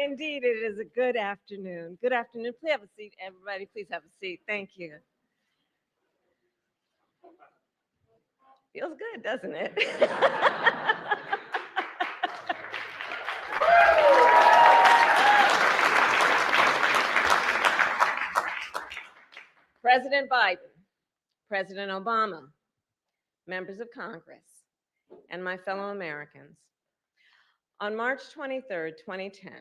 Indeed, it is a good afternoon. Good afternoon. Please have a seat, everybody. Please have a seat. Thank you. Feels good, doesn't it? President Biden, President Obama, members of Congress, and my fellow Americans. On March 23rd, 2010,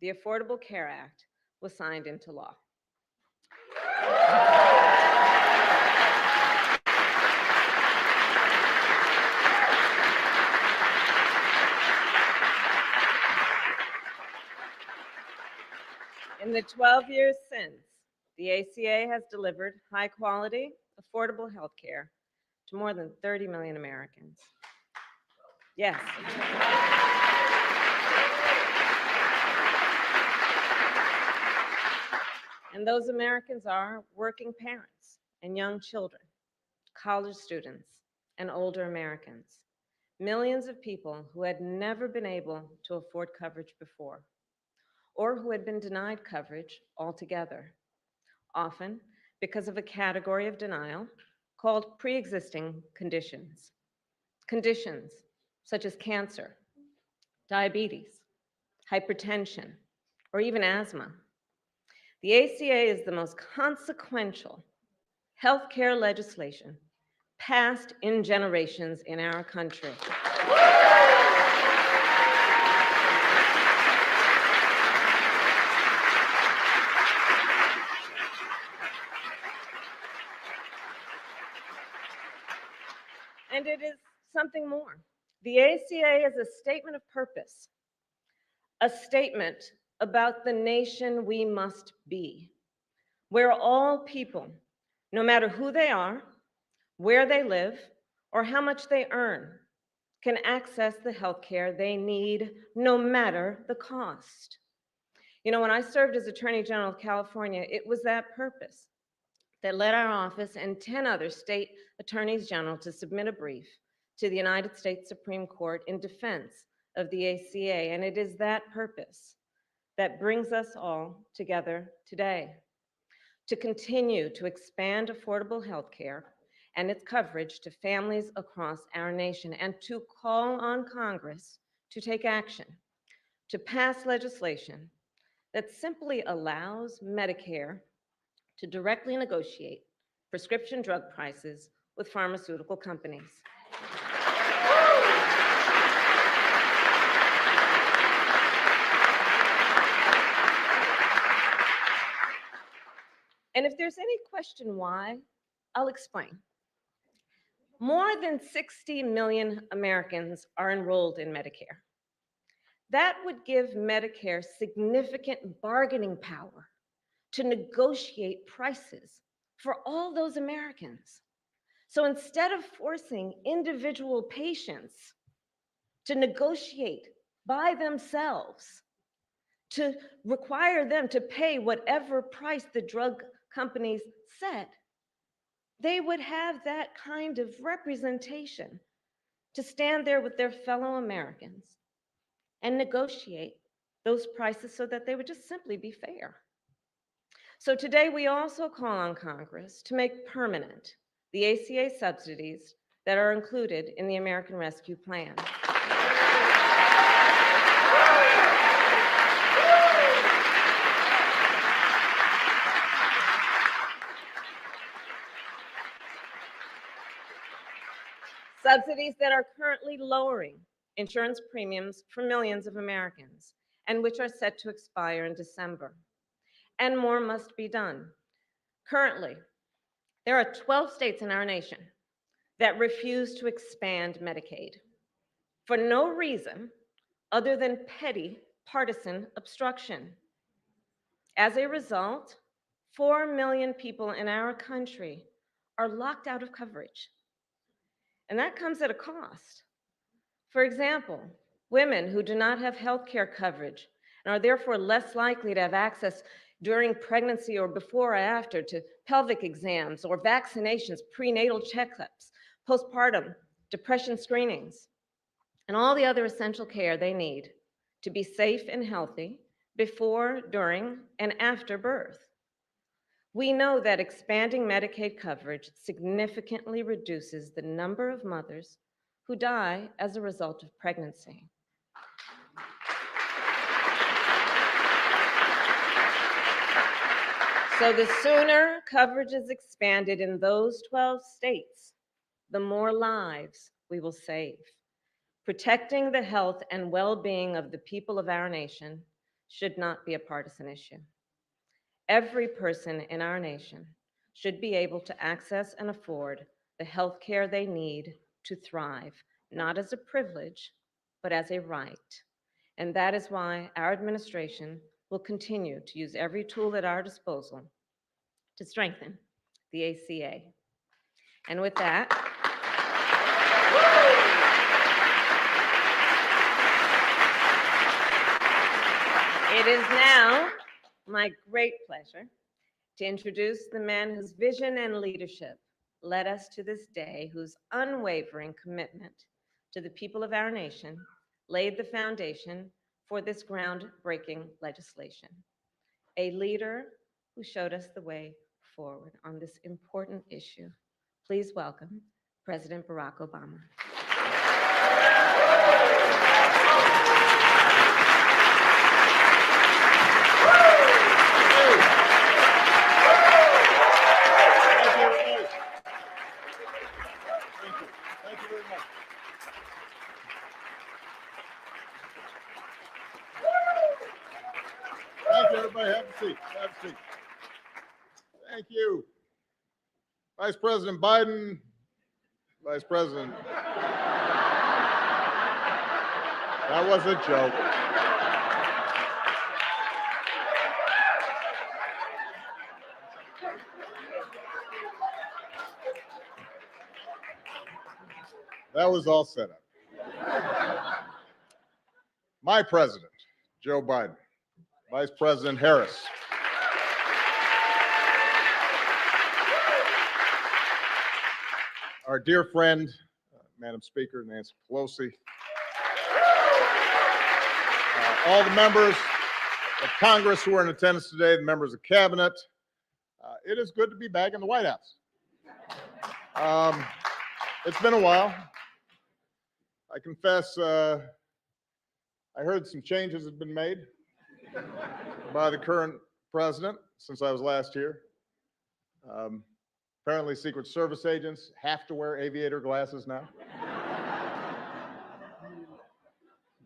the Affordable Care Act was signed into law. In the 12 years since, the ACA has delivered high-quality, affordable health care to more than 30 million Americans. Yes. And those Americans are working parents and young children, college students, and older Americans, millions of people who had never been able to afford coverage before, or who had been denied coverage altogether, often because of a category of denial called pre-existing conditions. Conditions such as cancer, diabetes, hypertension, or even asthma. The ACA is the most consequential healthcare legislation passed in generations in our country. And it is something more. The ACA is a statement of purpose, a statement about the nation we must be, where all people, no matter who they are, where they live, or how much they earn, can access the healthcare they need, no matter the cost. You know, when I served as Attorney General of California, it was that purpose that led our office and 10 other state attorneys general to submit a brief to the United States Supreme Court in defense of the ACA, and it is that purpose that brings us all together today, to continue to expand affordable health care and its coverage to families across our nation, and to call on Congress to take action, to pass legislation that simply allows Medicare to directly negotiate prescription drug prices with pharmaceutical companies. And if there's any question why, I'll explain. More than 60 million Americans are enrolled in Medicare. That would give Medicare significant bargaining power to negotiate prices for all those Americans. So instead of forcing individual patients to negotiate by themselves, to require them to pay whatever price the drug companies set, they would have that kind of representation to stand there with their fellow Americans and negotiate those prices so that they would just simply be fair. So today we also call on Congress to make permanent the ACA subsidies that are included in the American Rescue Plan. Subsidies that are currently lowering insurance premiums for millions of Americans, and which are set to expire in December. And more must be done. Currently, there are 12 states in our nation that refuse to expand Medicaid for no reason other than petty partisan obstruction. As a result, 4 million people in our country are locked out of coverage. And that comes at a cost. For example, women who do not have health care coverage and are therefore less likely to have access during pregnancy or before or after to pelvic exams or vaccinations, prenatal checkups, postpartum, depression screenings, and all the other essential care they need to be safe and healthy before, during, and after birth. We know that expanding Medicaid coverage significantly reduces the number of mothers who die as a result of pregnancy. So the sooner coverage is expanded in those 12 states, the more lives we will save. Protecting the health and well-being of the people of our nation should not be a partisan issue. Every person in our nation should be able to access and afford the health care they need to thrive, not as a privilege, but as a right. And that is why our administration will continue to use every tool at our disposal to strengthen the ACA. And with that, it is now my great pleasure to introduce the man whose vision and leadership led us to this day, whose unwavering commitment to the people of our nation laid the foundation for this groundbreaking legislation. A leader who showed us the way forward on this important issue. Please welcome President Barack Obama. Thank you, everybody. Have a seat. Have a seat. Thank you. Vice President Biden, Vice President. That was a joke. That was all set up. My president, Joe Biden. Vice President Harris. Our dear friend, Madam Speaker, Nancy Pelosi. All the members of Congress who are in attendance today, the members of Cabinet. It is good to be back in the White House. It's been a while. I confess, I heard some changes have been made by the current president since I was last here. Apparently, Secret Service agents have to wear aviator glasses now.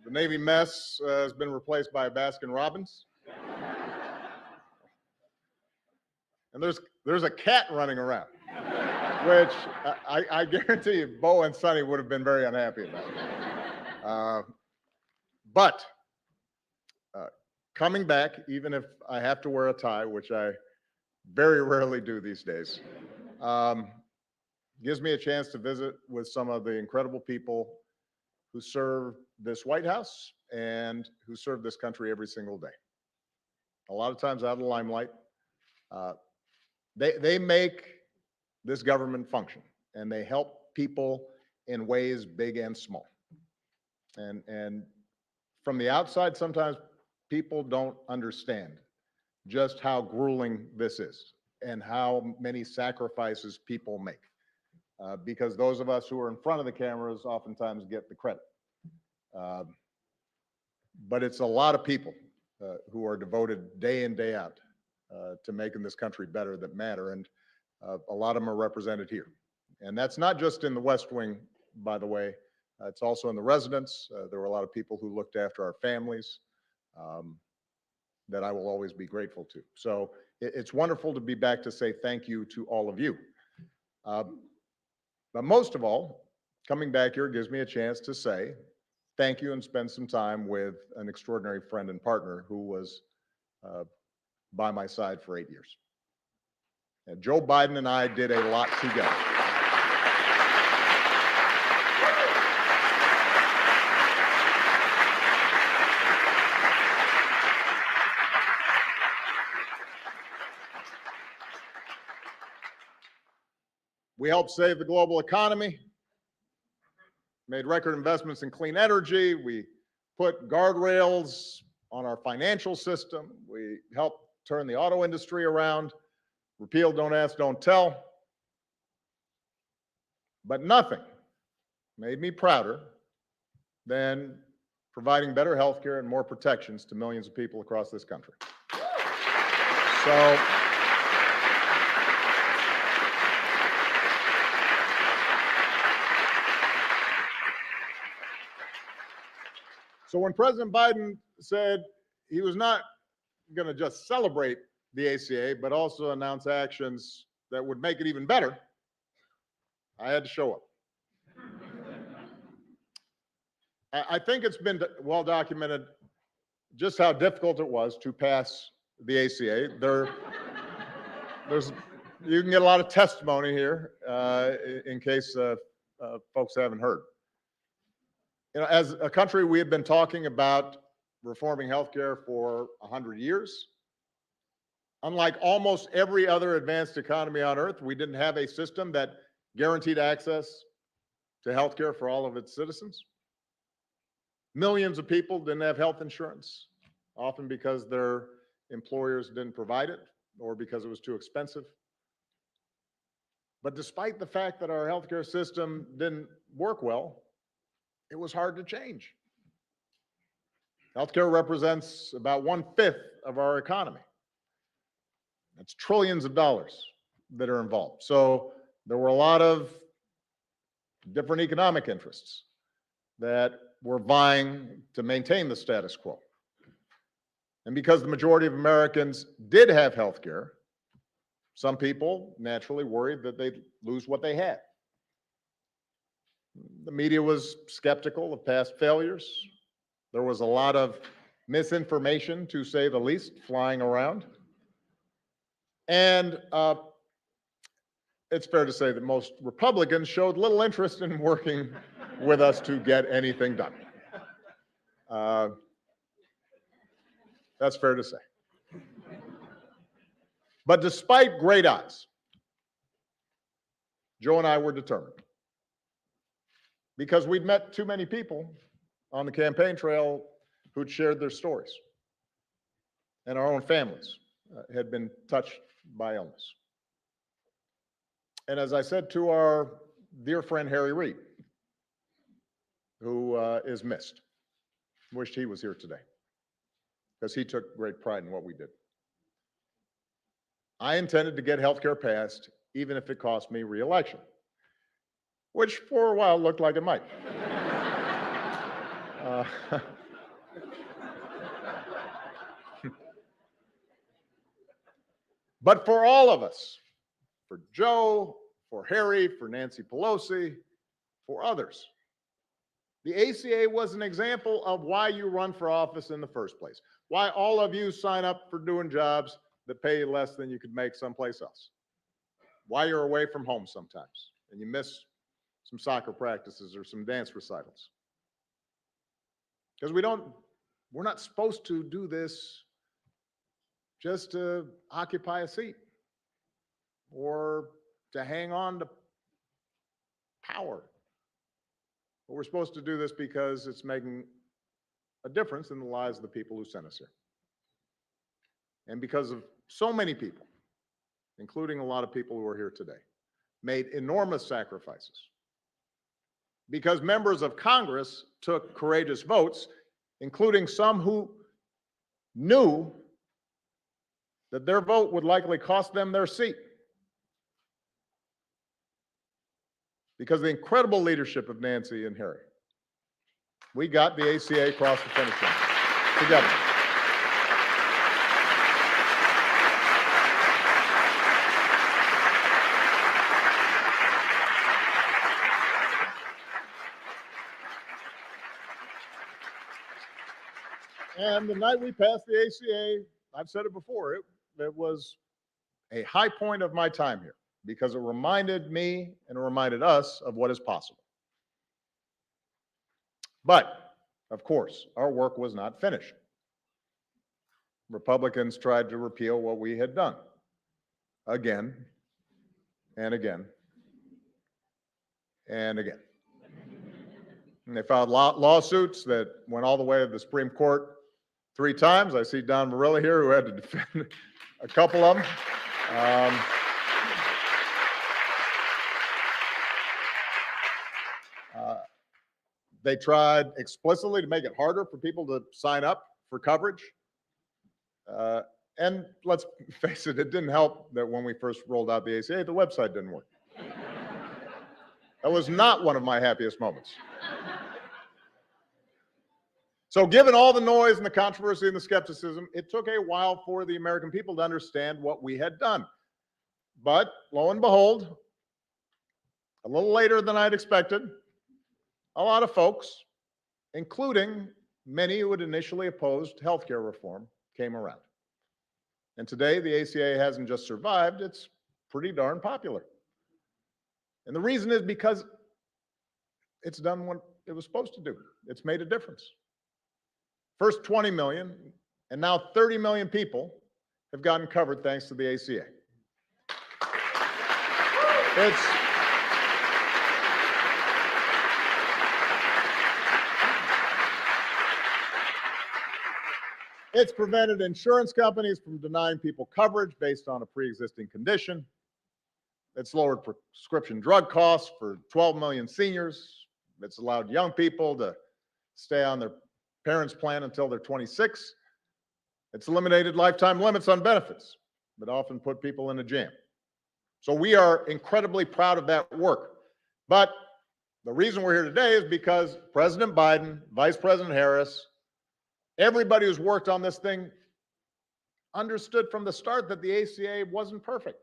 The Navy mess has been replaced by a Baskin Robbins. And there's a cat running around, which I guarantee you Bo and Sonny would have been very unhappy about. But coming back, even if I have to wear a tie, which I very rarely do these days, gives me a chance to visit with some of the incredible people who serve this White House and who serve this country every single day. A lot of times out of the limelight. They make this government function, and they help people in ways big and small. And from the outside, sometimes people don't understand just how grueling this is and how many sacrifices people make. Because those of us who are in front of the cameras oftentimes get the credit. But it's a lot of people who are devoted day in, day out to making this country better that matter. And a lot of them are represented here. And that's not just in the West Wing, by the way. It's also in the residence. There were a lot of people who looked after our families that I will always be grateful to. So it's wonderful to be back to say thank you to all of you. But most of all, coming back here gives me a chance to say thank you and spend some time with an extraordinary friend and partner who was by my side for 8 years. And Joe Biden and I did a lot together. We helped save the global economy, made record investments in clean energy. We put guardrails on our financial system. We helped turn the auto industry around, repeal Don't Ask, Don't Tell. But nothing made me prouder than providing better health care and more protections to millions of people across this country. So when President Biden said he was not going to just celebrate the ACA, but also announce actions that would make it even better, I had to show up. I think it's been well documented just how difficult it was to pass the ACA. You can get a lot of testimony here in case folks haven't heard. You know, as a country, we have been talking about reforming healthcare for 100 years. Unlike almost every other advanced economy on earth, we didn't have a system that guaranteed access to healthcare for all of its citizens. Millions of people didn't have health insurance, often because their employers didn't provide it or because it was too expensive. But despite the fact that our healthcare system didn't work well, it was hard to change. Healthcare represents about 1/5 of our economy. That's trillions of dollars that are involved. So there were a lot of different economic interests that were vying to maintain the status quo. And because the majority of Americans did have health care, some people naturally worried that they'd lose what they had. The media was skeptical of past failures. There was a lot of misinformation, to say the least, flying around. And it's fair to say that most Republicans showed little interest in working with us to get anything done. That's fair to say. But despite great odds, Joe and I were determined, because we'd met too many people on the campaign trail who'd shared their stories, and our own families had been touched by illness. And as I said to our dear friend Harry Reid, who is missed, wished he was here today, because he took great pride in what we did. I intended to get healthcare passed, even if it cost me re-election, which for a while looked like it might. But for all of us, for Joe, for Harry, for Nancy Pelosi, for others, the ACA was an example of why you run for office in the first place, why all of you sign up for doing jobs that pay you less than you could make someplace else, why you're away from home sometimes and you miss some soccer practices or some dance recitals. Because we're not supposed to do this just to occupy a seat or to hang on to power. But we're supposed to do this because it's making a difference in the lives of the people who sent us here. And because of so many people, including a lot of people who are here today, made enormous sacrifices. Because members of Congress took courageous votes, including some who knew that their vote would likely cost them their seat. Because of the incredible leadership of Nancy and Harry, we got the ACA across the finish line together. And the night we passed the ACA, I've said it before, it was a high point of my time here because it reminded me and it reminded us of what is possible. But, of course, our work was not finished. Republicans tried to repeal what we had done again and again and again. And they filed lawsuits that went all the way to the Supreme Court 3 times. I see Don Morelli here who had to defend a couple of them. They tried explicitly to make it harder for people to sign up for coverage. And let's face it, it didn't help that when we first rolled out the ACA, the website didn't work. That was not one of my happiest moments. So given all the noise and the controversy and the skepticism, it took a while for the American people to understand what we had done. But lo and behold, a little later than I'd expected, a lot of folks, including many who had initially opposed healthcare reform, came around. And today, the ACA hasn't just survived, it's pretty darn popular. And the reason is because it's done what it was supposed to do. It's made a difference. First 20 million, and now 30 million people have gotten covered thanks to the ACA. It's prevented insurance companies from denying people coverage based on a pre-existing condition. It's lowered prescription drug costs for 12 million seniors. It's allowed young people to stay on their parents' plan until they're 26. It's eliminated lifetime limits on benefits that often put people in a jam. So we are incredibly proud of that work. But the reason we're here today is because President Biden, Vice President Harris, everybody who's worked on this thing understood from the start that the ACA wasn't perfect.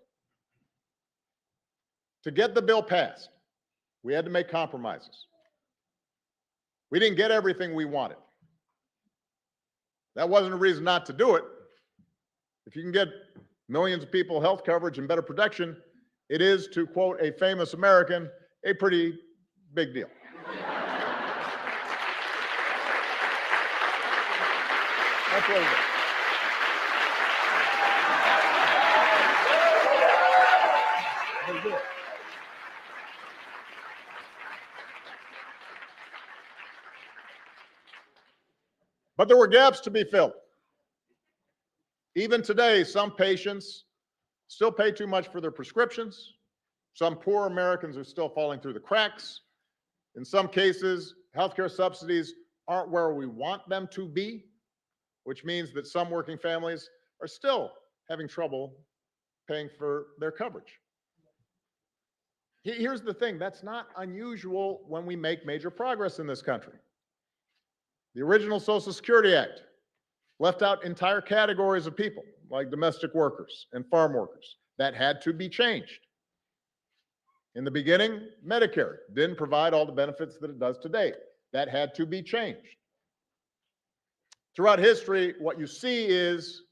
To get the bill passed, we had to make compromises. We didn't get everything we wanted. That wasn't a reason not to do it. If you can get millions of people health coverage and better protection, it is, to quote a famous American, a pretty big deal. That's what it is. But there were gaps to be filled. Even today, some patients still pay too much for their prescriptions. Some poor Americans are still falling through the cracks. In some cases, healthcare subsidies aren't where we want them to be, which means that some working families are still having trouble paying for their coverage. Here's the thing, that's not unusual when we make major progress in this country. The original Social Security Act left out entire categories of people, like domestic workers and farm workers. That had to be changed. In the beginning, Medicare didn't provide all the benefits that it does today. That had to be changed. Throughout history, what you see is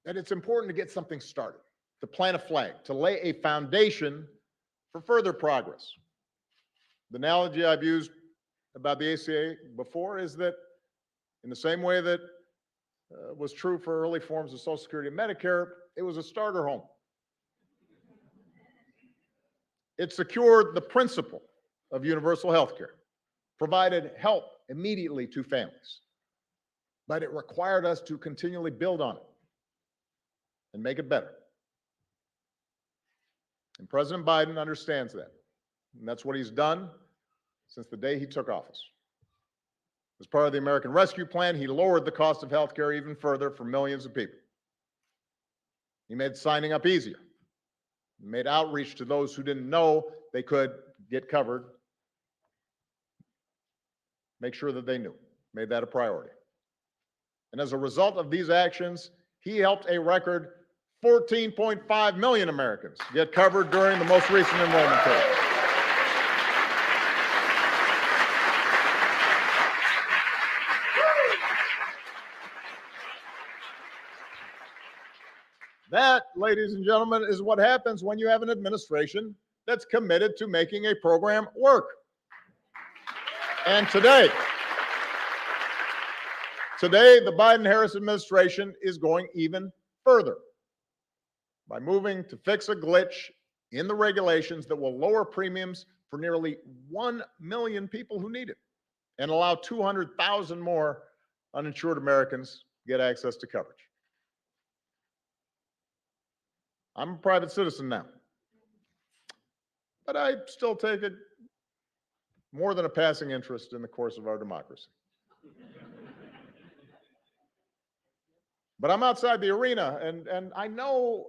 that it's important to get something started, to plant a flag, to lay a foundation for further progress. The analogy I've used about the ACA before is that in the same way that was true for early forms of Social Security and Medicare, it was a starter home. It secured the principle of universal health care, provided help immediately to families, but it required us to continually build on it and make it better. And President Biden understands that, and that's what he's done since the day he took office. As part of the American Rescue Plan, he lowered the cost of health care even further for millions of people. He made signing up easier. He made outreach to those who didn't know they could get covered. Make sure that they knew. Made that a priority. And as a result of these actions, he helped a record 14.5 million Americans get covered during the most recent enrollment period. That, ladies and gentlemen, is what happens when you have an administration that's committed to making a program work. And today, the Biden-Harris administration is going even further by moving to fix a glitch in the regulations that will lower premiums for nearly 1 million people who need it and allow 200,000 more uninsured Americans get access to coverage. I'm a private citizen now, but I still take it more than a passing interest in the course of our democracy. But I'm outside the arena, and I know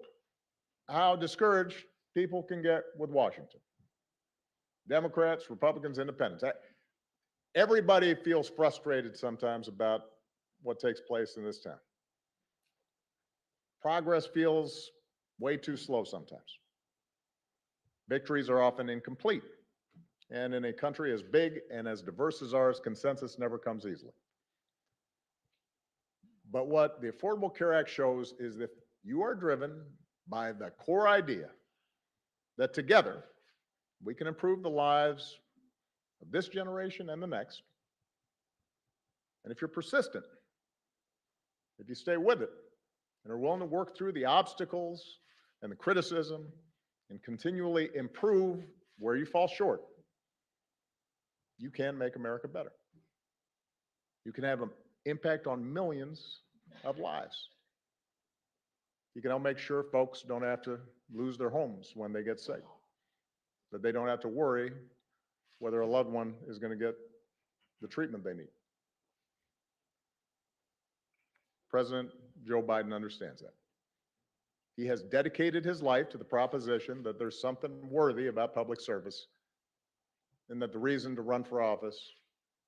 how discouraged people can get with Washington. Democrats, Republicans, Independents. Everybody feels frustrated sometimes about what takes place in this town. Progress feels way too slow sometimes. Victories are often incomplete. And in a country as big and as diverse as ours, consensus never comes easily. But what the Affordable Care Act shows is that you are driven by the core idea that together we can improve the lives of this generation and the next. And if you're persistent, if you stay with it and are willing to work through the obstacles and the criticism and continually improve where you fall short, you can make America better. You can have an impact on millions of lives. You can help make sure folks don't have to lose their homes when they get sick, that they don't have to worry whether a loved one is going to get the treatment they need. President Joe Biden understands that. He has dedicated his life to the proposition that there's something worthy about public service and that the reason to run for office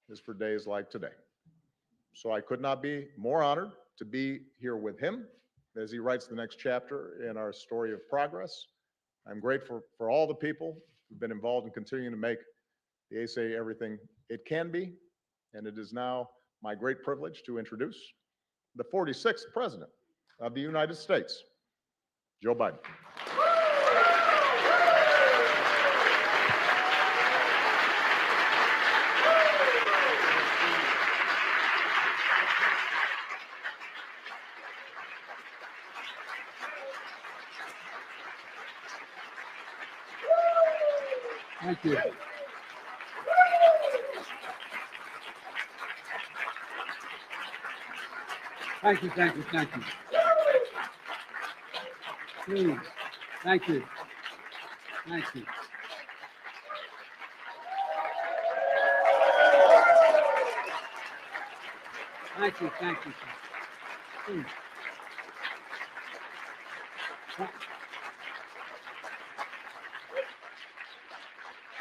is for days like today. So I could not be more honored to be here with him as he writes the next chapter in our story of progress. I'm grateful for all the people who've been involved in continuing to make the ACA everything it can be, and it is now my great privilege to introduce the 46th President of the United States, Joe Biden. Thank you. Thank you, thank you, thank you. Please, thank you. Thank you. Thank you, thank you. Please.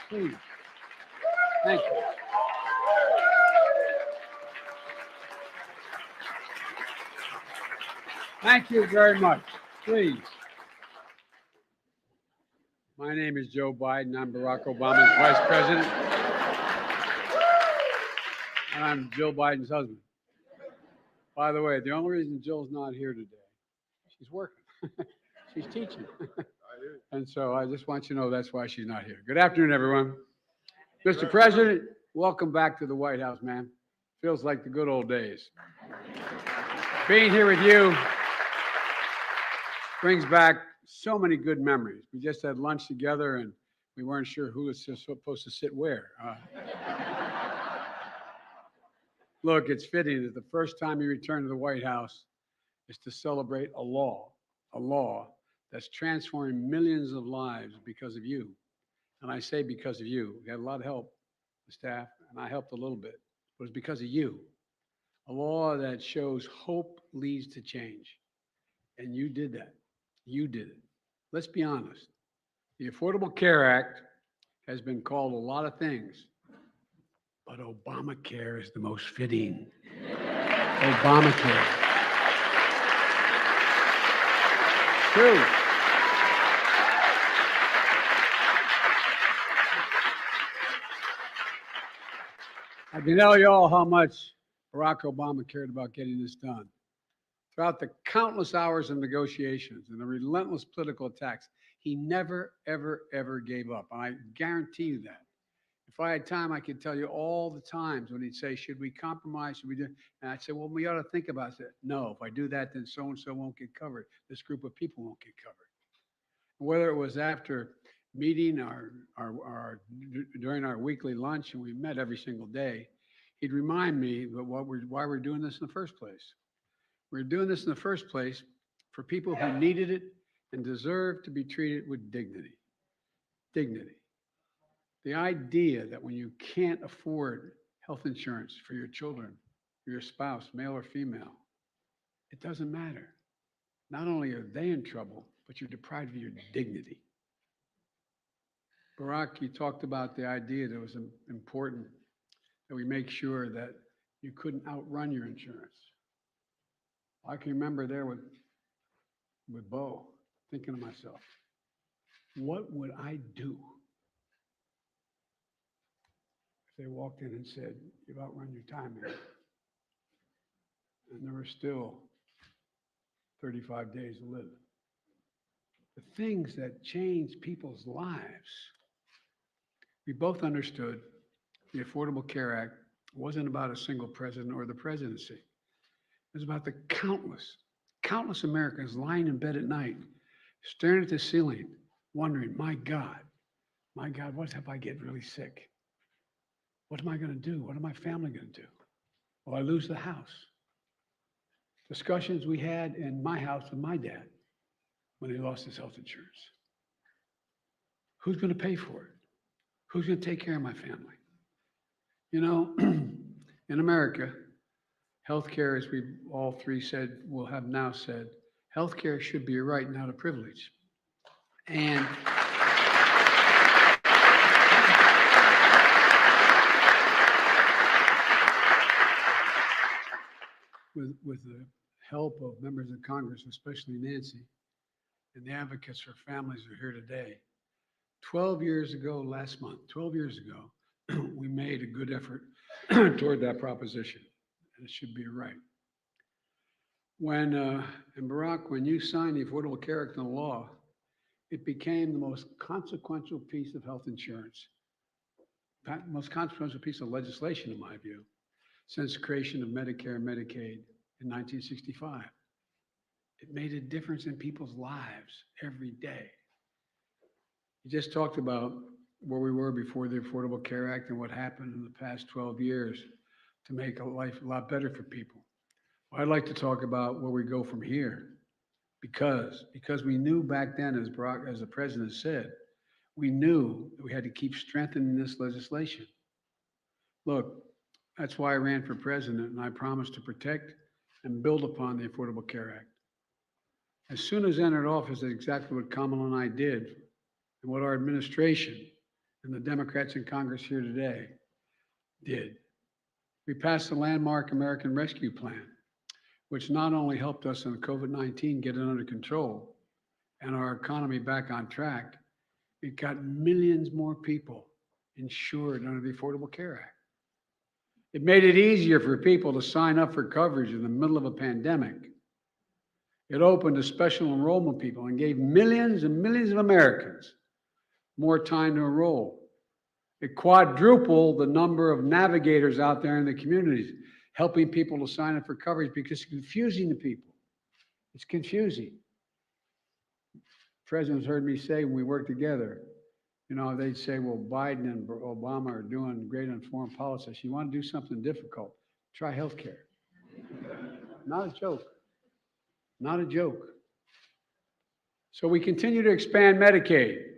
Please. Thank you. Thank you very much. Please. My name is Joe Biden. I'm Barack Obama's vice president. And I'm Jill Biden's husband. By the way, the only reason Jill's not here today, she's working. She's teaching. And so I just want you to know that's why she's not here. Good afternoon, everyone. Mr. President, welcome back to the White House, man. Feels like the good old days. Being here with you brings back so many good memories. We just had lunch together and we weren't sure who was supposed to sit where. Look, it's fitting that the first time you return to the White House is to celebrate a law that's transforming millions of lives because of you. And I say because of you. We had a lot of help, the staff, and I helped a little bit. But it's because of you. A law that shows hope leads to change. And you did that. You did it. Let's be honest. The Affordable Care Act has been called a lot of things, but Obamacare is the most fitting. Obamacare. True. I can tell you all how much Barack Obama cared about getting this done. throughout the countless hours of negotiations and the relentless political attacks, he never, ever, ever gave up. And I guarantee you that. If I had time, I could tell you all the times when he'd say, should we compromise? Should we do? And I'd say, well, we ought to think about it. No, if I do that, then so-and-so won't get covered. This group of people won't get covered. Whether it was after meeting during our weekly lunch, and we met every single day, he'd remind me why we're doing this in the first place. We're doing this in the first place for people who needed it and deserve to be treated with dignity. Dignity. The idea that when you can't afford health insurance for your children, for your spouse, male or female, it doesn't matter. Not only are they in trouble, but you're deprived of your dignity. Barack, you talked about the idea that it was important that we make sure that you couldn't outrun your insurance. I can remember there with Bo, thinking to myself, what would I do if they walked in and said, you've outrun your time here? And there were still 35 days to live. The things that change people's lives. We both understood the Affordable Care Act wasn't about a single president or the presidency. It was about the countless Americans lying in bed at night, staring at the ceiling, wondering, my God, what if I get really sick? What am I going to do? What is my family going to do? Will I lose the house? Discussions we had in my house with my dad when he lost his health insurance. Who's going to pay for it? Who's going to take care of my family? You know, in America, healthcare, as we all three said, will have now said, healthcare should be a right, not a privilege. And with the help of members of Congress, especially Nancy, and the advocates for families who are here today, 12 years ago, last month, 12 years ago, we made a good effort toward that proposition. And it should be a right. And Barack, when you signed the Affordable Care Act into law, it became the most consequential piece of health insurance, most consequential piece of legislation, in my view, since the creation of Medicare and Medicaid in 1965. It made a difference in people's lives every day. You just talked about where we were before the Affordable Care Act and what happened in the past 12 years to make life a lot better for people. Well, I'd like to talk about where we go from here, because we knew back then, as Barack, as the president said, we knew that we had to keep strengthening this legislation. Look, that's why I ran for president, and I promised to protect and build upon the Affordable Care Act. As soon as I entered office, that's exactly what Kamala and I did, and what our administration and the Democrats in Congress here today did. We passed the landmark American Rescue Plan, which not only helped us in COVID-19 get it under control and our economy back on track, it got millions more people insured under the Affordable Care Act. It made it easier for people to sign up for coverage in the middle of a pandemic. It opened to special enrollment people and gave millions and millions of Americans more time to enroll. It quadrupled the number of navigators out there in the communities, helping people to sign up for coverage, because it's confusing to people. It's confusing. Presidents heard me say when we worked together, you know, they'd say, well, Biden and Obama are doing great on foreign policy. You want to do something difficult, try healthcare. Not a joke. Not a joke. So we continue to expand Medicaid.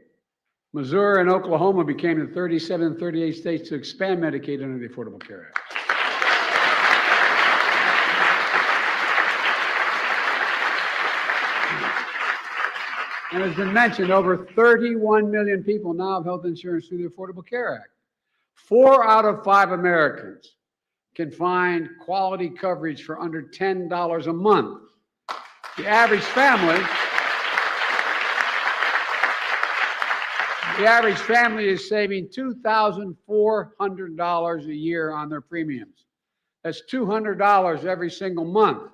Missouri and Oklahoma became the 37 and 38 states to expand Medicaid under the Affordable Care Act. And as been mentioned, over 31 million people now have health insurance through the Affordable Care Act. 4 out of 5 Americans can find quality coverage for under $10 a month. The average family is saving $2,400 a year on their premiums. That's $200 every single month.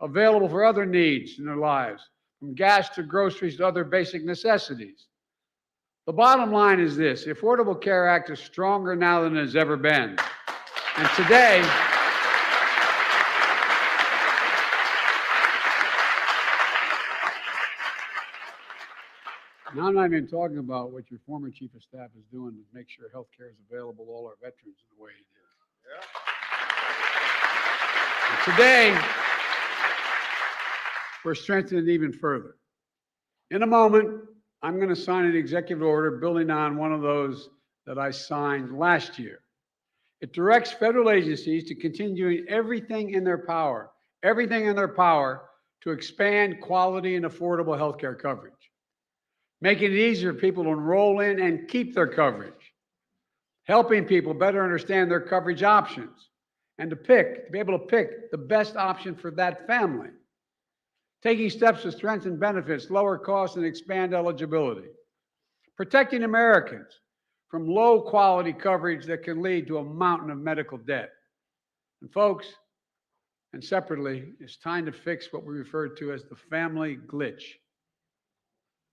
available for other needs in their lives, from gas to groceries to other basic necessities. The bottom line is this: the Affordable Care Act is stronger now than it has ever been. And today, and I'm not even talking about what your former chief of staff is doing to make sure health care is available to all our veterans in the way he did. And today, we're strengthening it even further. In a moment, I'm going to sign an executive order building on one of those that I signed last year. It directs federal agencies to continue doing everything in their power to expand quality and affordable health care coverage, making it easier for people to enroll in and keep their coverage, helping people better understand their coverage options, and to be able to pick the best option for that family, taking steps to strengthen benefits, lower costs, and expand eligibility, protecting Americans from low-quality coverage that can lead to a mountain of medical debt. And folks, and separately, it's time to fix what we refer to as the family glitch.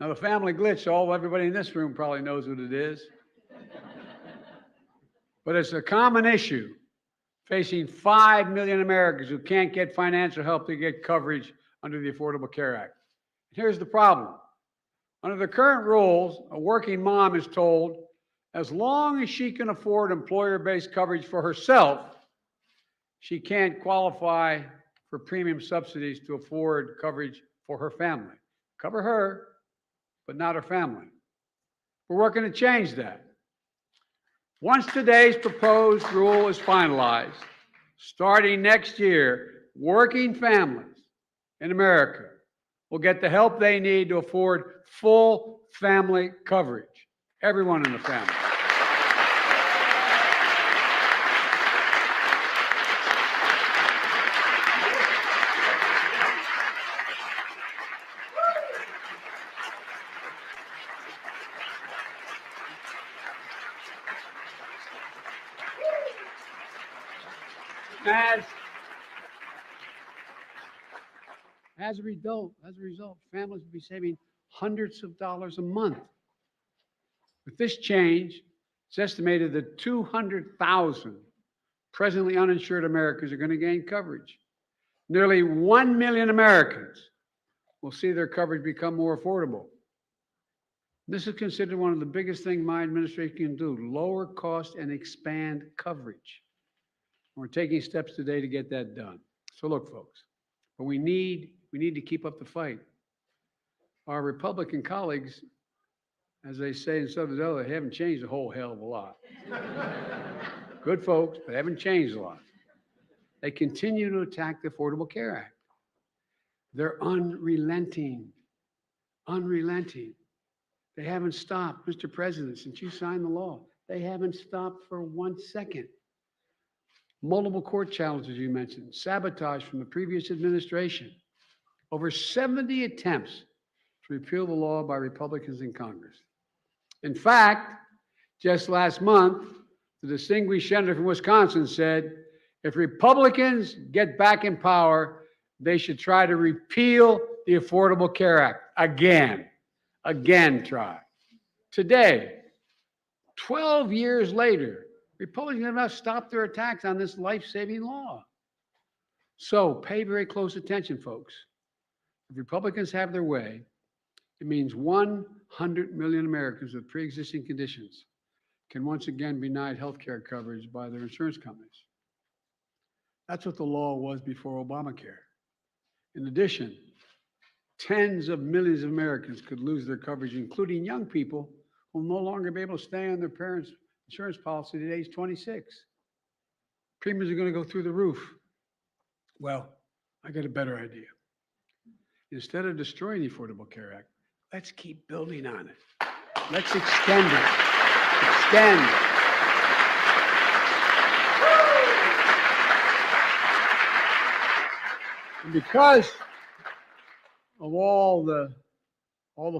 Now, the family glitch, everybody in this room probably knows what it is. But it's a common issue facing 5 million Americans who can't get financial help to get coverage under the Affordable Care Act. Here's the problem. Under the current rules, a working mom is told, as long as she can afford employer-based coverage for herself, she can't qualify for premium subsidies to afford coverage for her family. Cover her, but not her family. We're working to change that. Once today's proposed rule is finalized, starting next year, working families in America will get the help they need to afford full family coverage. Everyone in the family. As a result, families will be saving hundreds of dollars a month. With this change, it's estimated that 200,000 presently uninsured Americans are going to gain coverage. Nearly 1 million Americans will see their coverage become more affordable. This is considered one of the biggest things my administration can do: lower cost and expand coverage. We're taking steps today to get that done. So look, folks, but we need to keep up the fight. Our Republican colleagues, as they say in Southern Delaware, haven't changed a whole hell of a lot. Good folks, but haven't changed a lot. They continue to attack the Affordable Care Act. They're unrelenting. They haven't stopped, Mr. President, since you signed the law. They haven't stopped for 1 second. Multiple court challenges you mentioned, sabotage from the previous administration. Over 70 attempts to repeal the law by Republicans in Congress. In fact, just last month, the distinguished senator from Wisconsin said, if Republicans get back in power, they should try to repeal the Affordable Care Act again try. Today, 12 years later, Republicans have not stopped their attacks on this life-saving law. So pay very close attention, folks. If Republicans have their way, it means 100 million Americans with pre-existing conditions can once again be denied health care coverage by their insurance companies. That's what the law was before Obamacare. In addition, tens of millions of Americans could lose their coverage, including young people who will no longer be able to stay on their parents' insurance policy at age 26. Premiums are going to go through the roof. Well, I got a better idea. Instead of destroying the Affordable Care Act, let's keep building on it. Let's extend it. And because of all the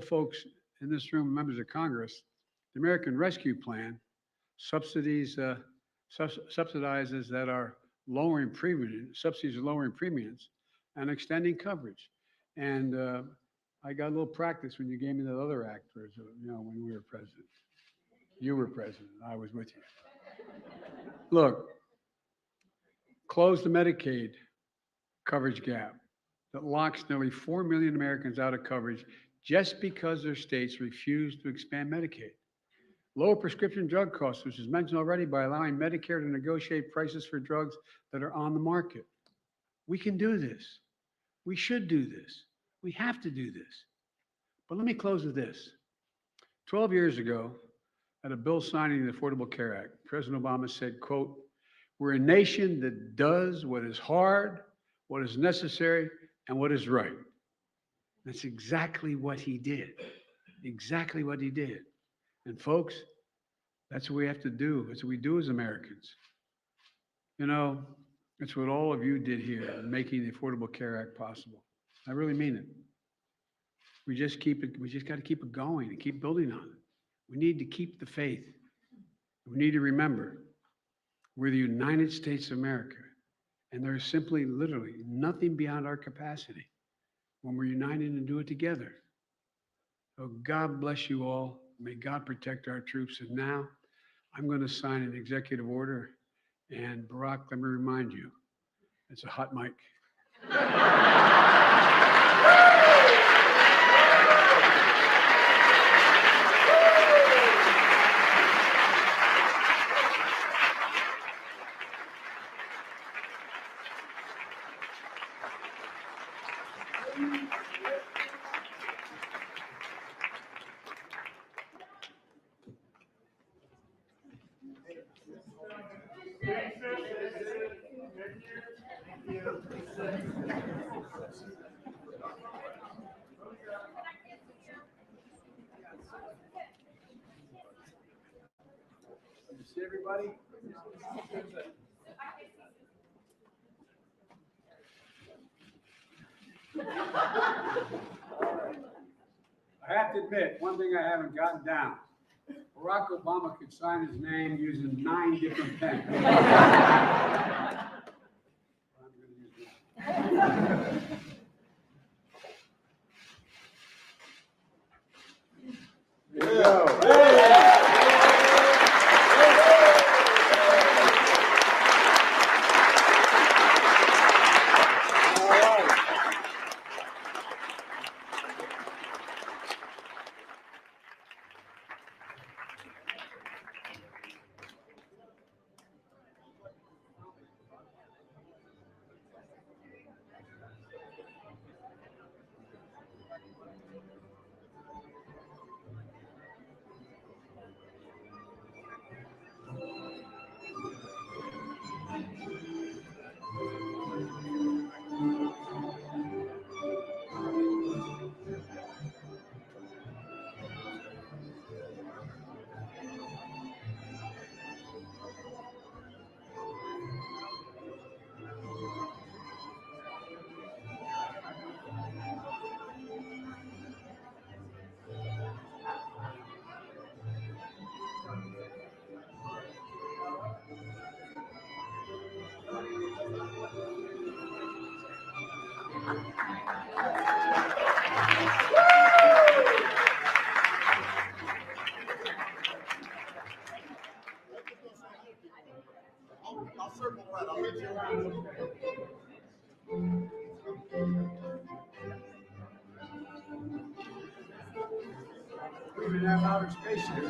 folks in this room, members of Congress, the American Rescue Plan subsidizes that are lowering premiums, and extending coverage. And I got a little practice when you gave me that other act, when we were president. You were president, I was with you. Look, close the Medicaid coverage gap that locks nearly 4 million Americans out of coverage just because their states refuse to expand Medicaid. Lower prescription drug costs, which is mentioned already, by allowing Medicare to negotiate prices for drugs that are on the market. We can do this. We should do this. We have to do this. But let me close with this. 12 years ago, at a bill signing the Affordable Care Act, President Obama said, quote, "We're a nation that does what is hard, what is necessary, and what is right." That's exactly what he did. Exactly what he did. And folks, that's what we have to do. That's what we do as Americans. You know, it's what all of you did here in making the Affordable Care Act possible. I really mean it. We just got to keep it going and keep building on it. We need to keep the faith. We need to remember we're the United States of America, and there is simply, literally, nothing beyond our capacity when we're united and do it together. So God bless you all. May God protect our troops. And now I'm going to sign an executive order. And Barack, let me remind you, it's a hot mic. See everybody? I have to admit, one thing I haven't gotten down. Barack Obama could sign his name using 9 different pens. I'm going to use this. There you go. I'll circle around. I'll meet you around. We even have outer space here.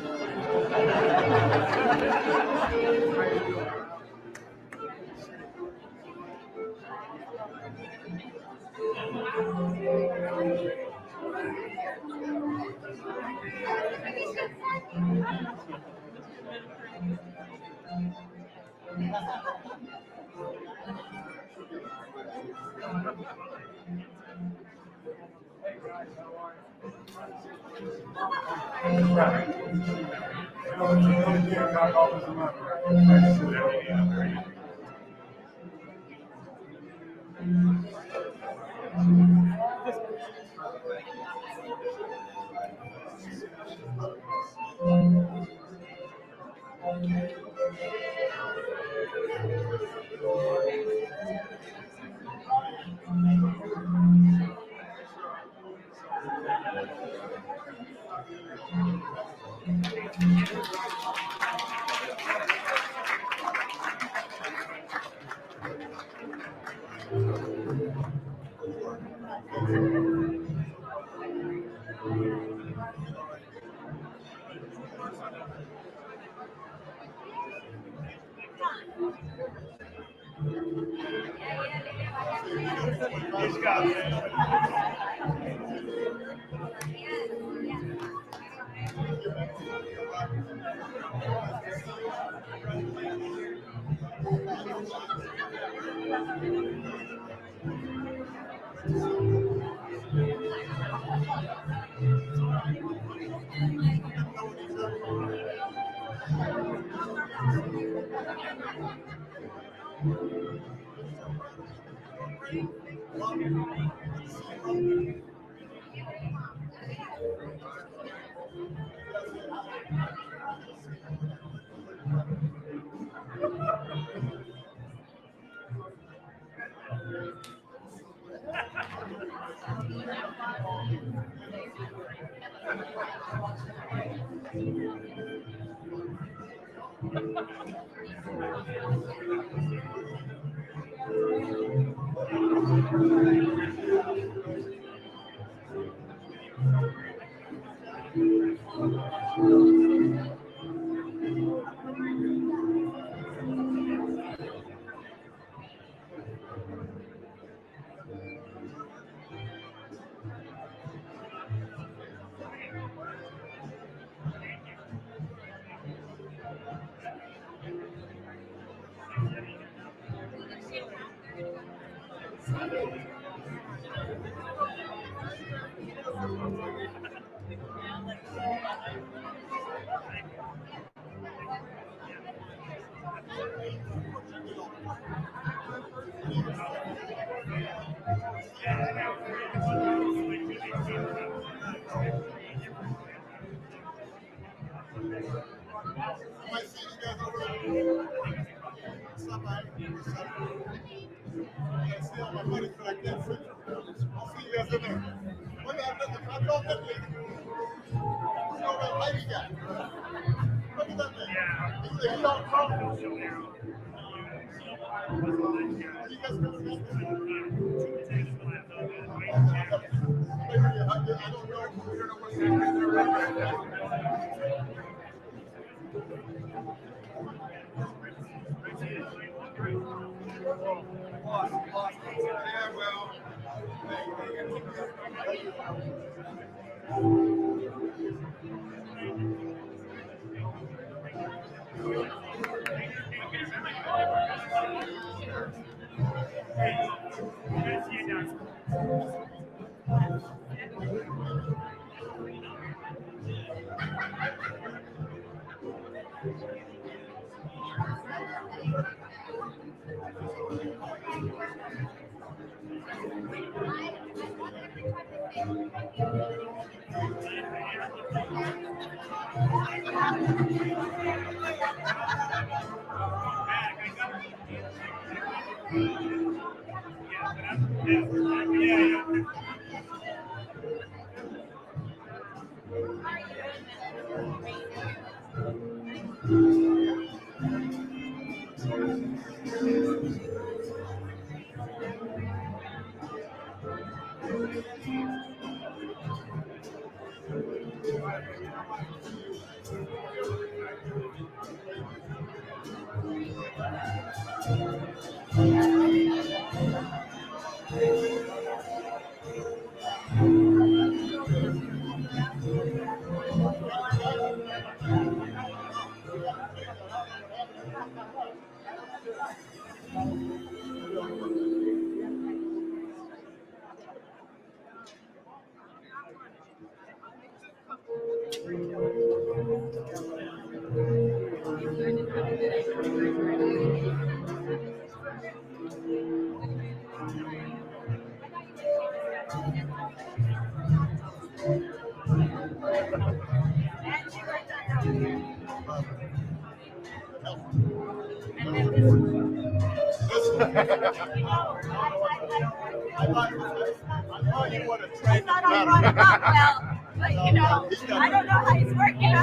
I thought I brought him up well, but you know, I don't know how he's working.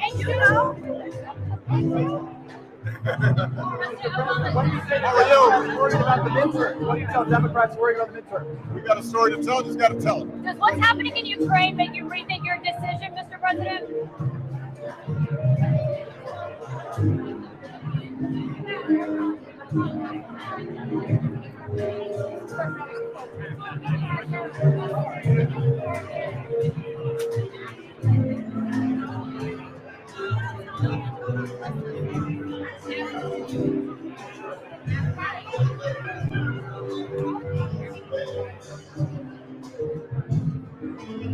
And you know. What do you say to Democrats worried about the midterm? What do you tell Democrats worried about the midterm? We got a story to tell, just got to tell it. Does what's happening in Ukraine make you rethink your decision, Mr. President?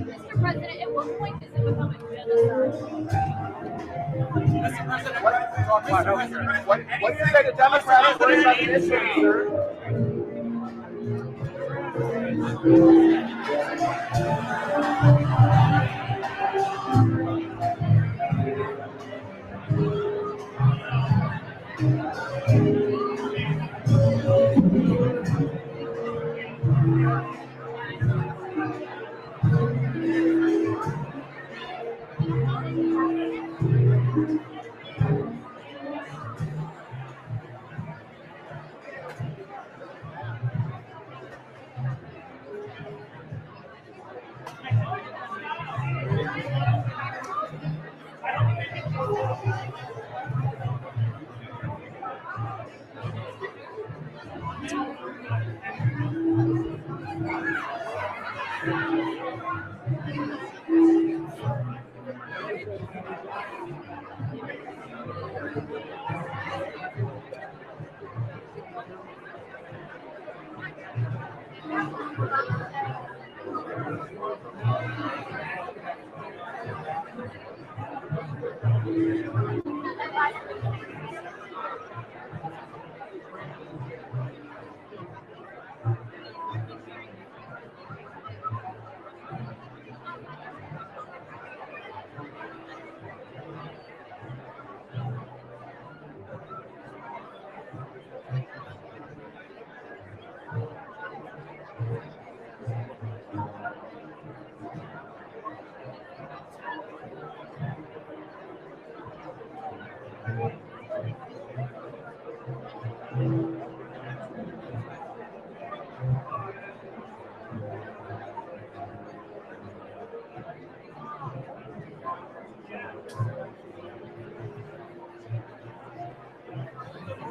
Mr. President, at what point does it become a genocide? What do you say to Democrats worried about the midterm, sir?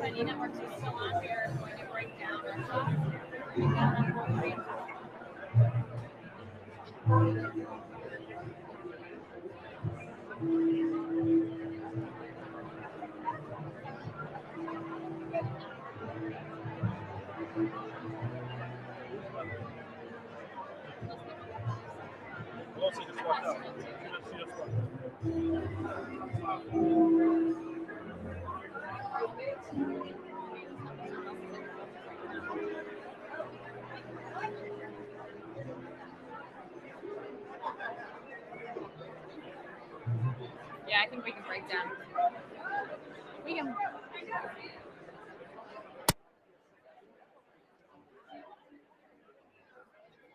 Any networks are still on here going to break down our stuff. Yeah, I think we can break down. We can.